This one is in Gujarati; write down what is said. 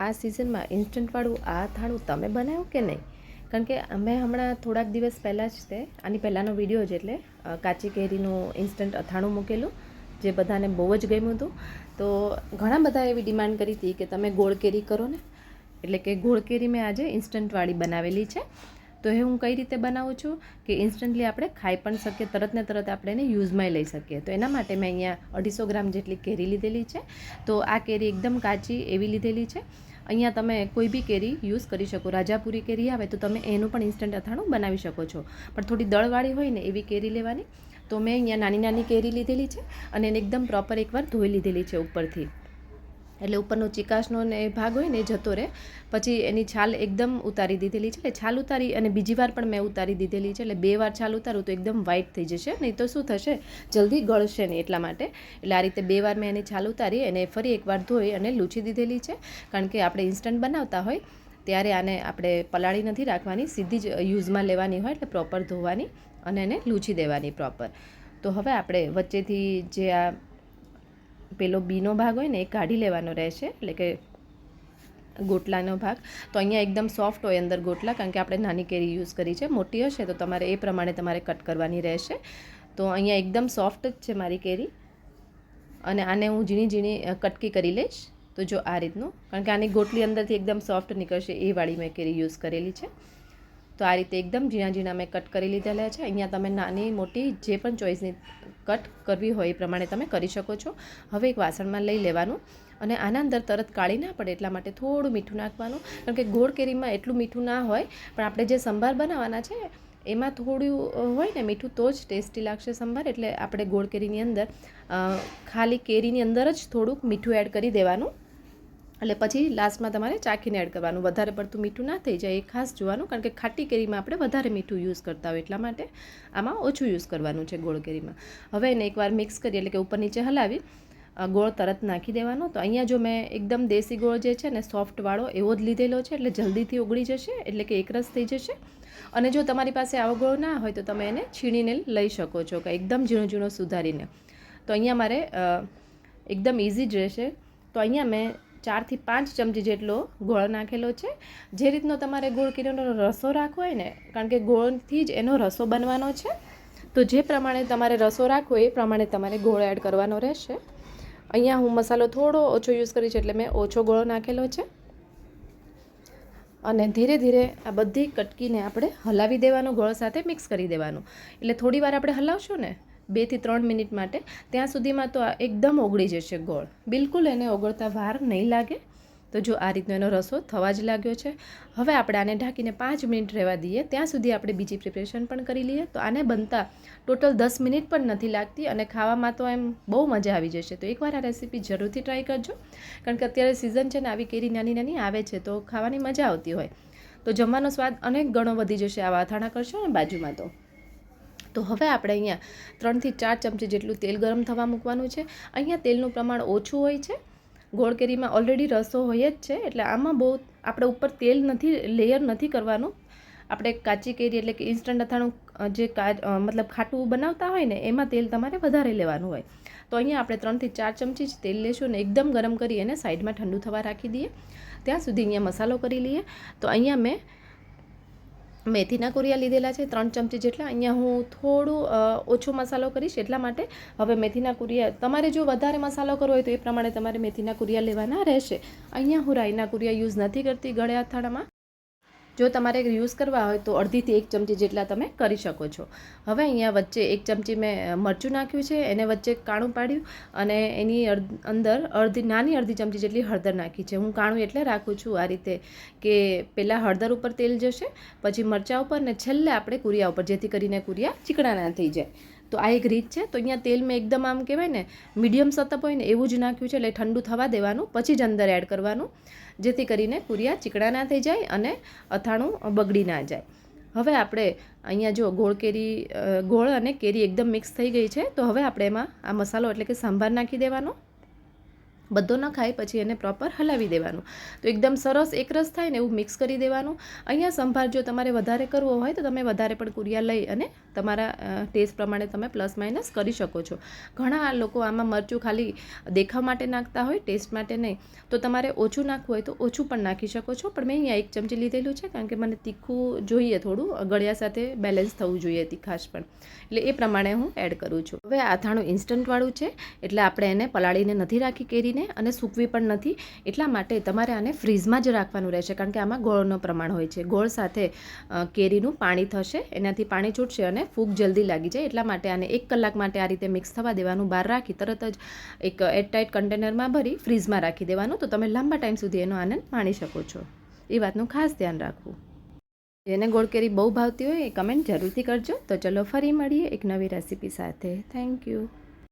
આ સિઝનમાં ઇન્સ્ટન્ટવાળું આ અથાણું તમે બનાવ્યું કે નહીં? કારણ કે અમે હમણાં થોડાક દિવસ પહેલાં જ આની પહેલાંનો વિડીયો જ એટલે કાચી કેરીનું ઇન્સ્ટન્ટ અથાણું મૂકેલું, જે બધાને બહુ જ ગમ્યું હતું. તો ઘણા બધા એવી ડિમાન્ડ કરી હતી કે તમે ગોળ કેરી કરો ને, એટલે કે ગોળ કેરી મેં આજે ઇન્સ્ટન્ટવાળી બનાવેલી છે. તો એ હું કઈ રીતે બનાવું છું કે ઇન્સ્ટન્ટલી આપણે ખાઈ પણ શકીએ, તરત ને તરત આપણે એને યુઝમાં લઈ શકીએ. તો એના માટે મેં અહીંયા 250 ગ્રામ જેટલી કેરી લીધેલી છે. તો આ કેરી એકદમ કાચી એવી લીધેલી છે. અહીંયા તમે કોઈ બી કેરી યુઝ કરી શકો. રાજાપુરી કેરી આવે તો તમે એનું પણ ઇન્સ્ટન્ટ અથાણું બનાવી શકો છો, પણ થોડી દળવાળી હોય ને એવી કેરી લેવાની. તો મેં અહીંયા નાની નાની કેરી લીધેલી છે અને એને એકદમ પ્રોપર એકવાર ધોઈ લીધેલી છે ઉપરથી, એટલે ઉપરનો ચિકાશનો ને ભાગ હોય ને એ જતો રહે. પછી એની છાલ એકદમ ઉતારી દીધેલી છે. એટલે છાલ ઉતારી અને બીજી વાર પણ મેં ઉતારી દીધેલી છે. એટલે 2 વાર છાલ ઉતારું તો એકદમ વ્હાઈટ થઈ જશે, નહીં તો શું થશે, જલ્દી ગળશે નહીં. એટલા માટે એટલે આ રીતે 2 વાર મેં એની છાલ ઉતારી અને ફરી એકવાર ધોઈ અને લૂછી દીધેલી છે. કારણ કે આપણે ઇન્સ્ટન્ટ બનાવતા હોય ત્યારે આને આપણે પલાળી નથી રાખવાની, સીધી જ યુઝમાં લેવાની હોય, એટલે પ્રોપર ધોવાની અને એને લૂછી દેવાની પ્રોપર. તો હવે આપણે વચ્ચેથી જે આ પેલો બીનો ભાગ હોય ને એ કાઢી લેવાનો રહેશે, એટલે કે ગોટલાનો ભાગ. તો અહીંયા એકદમ સોફ્ટ હોય અંદર ગોટલા, કારણ કે આપણે નાની કેરી યુઝ કરી છે. મોટી હશે તો તમારે એ પ્રમાણે તમારે કટ કરવાની રહેશે. તો અહીંયા એકદમ સોફ્ટ જ છે મારી કેરી, અને આને હું ઝીણી ઝીણી કટકી કરી લઈશ. તો જો આ રીતનું, કારણ કે આની ગોટલી અંદરથી એકદમ સોફ્ટ નીકળશે એ વાળી મેં કેરી યુઝ કરેલી છે. તો આ રીતે એકદમ ઝીણા ઝીણા મેં કટ કરી લીધેલા છે. અહીંયા તમે નાની મોટી જે પણ ચોઈસની કટ કરવી હોય એ પ્રમાણે તમે કરી શકો છો. હવે એક વાસણમાં લઈ લેવાનું અને આના અંદર તરત કાળી ના પડે એટલા માટે થોડું મીઠું નાખવાનું. કારણ કે ગોળ કેરીમાં એટલું મીઠું ના હોય, પણ આપણે જે સંભાર બનાવવાના છે એમાં થોડું હોય ને મીઠું, તો જ ટેસ્ટી લાગશે સંભાર. એટલે આપણે ગોળ કેરીની અંદર ખાલી કેરીની અંદર જ થોડુંક મીઠું એડ કરી દેવાનું. એટલે પછી લાસ્ટમાં તમારે ચાખીને એડ કરવાનું. વધારે પડતું મીઠું ના થઈ જાય એ ખાસ જોવાનું, કારણ કે ખાટી કેરીમાં આપણે વધારે મીઠું યુઝ કરતા હોય, એટલા માટે આમાં ઓછું યુઝ કરવાનું છે ગોળ કેરીમાં. હવે એને એકવાર મિક્સ કરી, એટલે કે ઉપર નીચે હલાવી ગોળ તરત નાખી દેવાનો. તો અહીંયા જો મેં એકદમ દેશી ગોળ જે છે ને સોફ્ટવાળો એવો જ લીધેલો છે, એટલે જલ્દીથી ઓગળી જશે, એટલે કે એકરસ થઈ જશે. અને જો તમારી પાસે આવો ગોળ ના હોય તો તમે એને છીણીને લઈ શકો છો, કે એકદમ ઝીણો ઝીણો સુધારીને. તો અહીંયા મારે એકદમ ઇઝી જ રહેશે. તો અહીંયા મેં 4 થી 5 ચમચી જેટલો ગોળ નાખેલો છે. જે રીતનો તમારે ગોળ કેરીનો રસો રાખવો હોય ને, કારણ કે ગોળથી જ એનો રસો બનવાનો છે, તો જે પ્રમાણે તમારે રસો રાખવો એ પ્રમાણે તમારે ગોળ એડ કરવાનો રહેશે. અહીંયા હું મસાલો થોડો ઓછો યુઝ કરી છે, એટલે મેં ઓછો ગોળ નાખેલો છે. અને ધીરે ધીરે આ બધી કટકીને આપણે હલાવી દેવાનું, ગોળ સાથે મિક્સ કરી દેવાનું. એટલે થોડી વાર આપણે હલાવશું ને 2 થી 3 મિનિટ માટે, ત્યાં સુધીમાં તો એકદમ ઓગળી જશે ગોળ. બિલકુલ એને ઓગળતા વાર નહીં લાગે. તો જો આ રીતનો એનો રસો થવા જ લાગ્યો છે. હવે આપણે આને ઢાંકીને 5 મિનિટ રહેવા દઈએ. ત્યાં સુધી આપણે બીજી પ્રિપરેશન પણ કરી લઈએ. તો આને બનતા ટોટલ 10 મિનિટ પણ નથી લાગતી, અને ખાવામાં તો એમ બહુ મજા આવી જશે. તો એકવાર આ રેસીપી જરૂરથી ટ્રાય કરજો, કારણ કે અત્યારે સિઝન છે ને, આવી કેરી નાની નાની આવે છે તો ખાવાની મજા આવતી હોય. તો જમવાનો સ્વાદ અનેક ગણો વધી જશે આવા અથાણા કરશો ને બાજુમાં. તો હવે આપણે અહીંયા 3 થી 4 ચમચી જેટલું તેલ ગરમ થવા મૂકવાનું છે. અહીંયા તેલનું પ્રમાણ ઓછું હોય છે. ગોળ કેરીમાં ઓલરેડી રસો હોય જ છે, એટલે આમાં બહુ આપણે ઉપર તેલ લેયર નથી કરવાનું. આપણે કાચી કેરી એટલે કે ઇન્સ્ટન્ટ અથાણું જે મતલબ ખાટું બનાવતા હોય ને, એમાં તેલ તમારે વધારે લેવાનું હોય. તો અહીંયા આપણે 3 થી 4 ચમચી જ તેલ લેશું ને એકદમ ગરમ કરી એને સાઈડમાં ઠંડુ થવા રાખી દઈએ. ત્યાં સુધી અહીંયા મસાલો કરી લઈએ. તો અહીંયા મેં મેથીના કુરિયા લીધેલા છે 3 ચમચી જેટલા. અહીંયા હું થોડું ઓછો મસાલો કરીશ એટલા માટે. હવે મેથીના કુરિયા તમારે જો વધારે મસાલો કરવો હોય તો એ પ્રમાણે તમારે મેથીના કુરિયા લેવાના રહેશે. અહીંયા હું રાઈના કુરિયા યુઝ નથી કરતી ગળે અથાણામાં. જો તમારે યુઝ કરવા હોય તો 1/2 થી 1 ચમચી જેટલા તમે કરી શકો છો. હવે અહીંયા વચ્ચે 1 ચમચી મેં મરચું નાખ્યું છે, એને વચ્ચે કાણું પાડ્યું, અને એની અંદર નાની અડધી ચમચી જેટલી હળદર નાખી છે. હું કાણું એટલે રાખું છું આ રીતે, કે પહેલાં હળદર ઉપર તેલ જશે, પછી મરચાં ઉપર, ને છેલ્લે આપણે કુરિયા ઉપર, જેથી કરીને કુરિયા ચીકણા ના થઈ જાય. તો આ એક રીત છે. તો અહીંયા તેલ મેં એકદમ આમ કહેવાય ને મીડિયમ સતપ હોય ને એવું જ નાખ્યું છે, એટલે ઠંડુ થવા દેવાનું, પછી જ અંદર એડ કરવાનું, જેથી કરીને કુરિયા ચીકણા ના થઈ જાય અને અથાણું બગડી ના જાય. હવે આપણે અહીંયા જો ગોળ અને કેરી એકદમ મિક્સ થઈ ગઈ છે. તો હવે આપણે એમાં આ મસાલો એટલે કે સંભાર નાખી દેવાનો. બધો ન ખાય પછી એને પ્રોપર હલાવી દેવાનું. તો એકદમ સરસ એકરસ થાય ને એવું મિક્સ કરી દેવાનું. અહીંયા સંભાર જો તમારે વધારે કરવો હોય તો તમે વધારે પણ કુરિયા લઈ અને તમારા ટેસ્ટ પ્રમાણે તમે પ્લસ માઇનસ કરી શકો છો. ઘણા લોકો આમાં મરચું ખાલી દેખાવ માટે નાખતા હોય, ટેસ્ટ માટે નહીં. તો તમારે ઓછું નાખવું હોય તો ઓછું પણ નાખી શકો છો, પણ મેં અહીંયા 1 ચમચી લીધેલું છે કારણ કે મને તીખું જોઈએ, થોડું ગળ્યા સાથે બેલેન્સ થવું જોઈએ તીખાશ પણ, એટલે એ પ્રમાણે હું એડ કરું છું. હવે આથાણું ઇન્સ્ટન્ટવાળું છે એટલે આપણે એને પલાળીને નથી રાખી કેરીને અને સૂકવી પણ નથી, એટલા માટે તમારે આને ફ્રીઝમાં જ રાખવાનું રહેશે કારણ કે આમાં ગોળનું પ્રમાણ હોય છે. ગોળ સાથે કેરીનું પાણી થશે, એનાથી પાણી છૂટશે અને ફૂગ જલ્દી લાગી જાય, એટલા માટે આને 1 કલાક માટે આ રીતે મિક્સ થવા દેવાનું. બહાર રાખી તરત જ એક એરટાઇટ કન્ટેનરમાં ભરી ફ્રીઝમાં રાખી દેવાનું, તો તમે લાંબા ટાઈમ સુધી એનો આનંદ માણી શકો છો. એ વાતનું ખાસ ધ્યાન રાખવું. જેને ગોળ કેરી બહુ ભાવતી હોય એ કમેન્ટ જરૂરથી કરજો. તો ચલો ફરી મળીએ એક નવી રેસીપી સાથે. Thank you.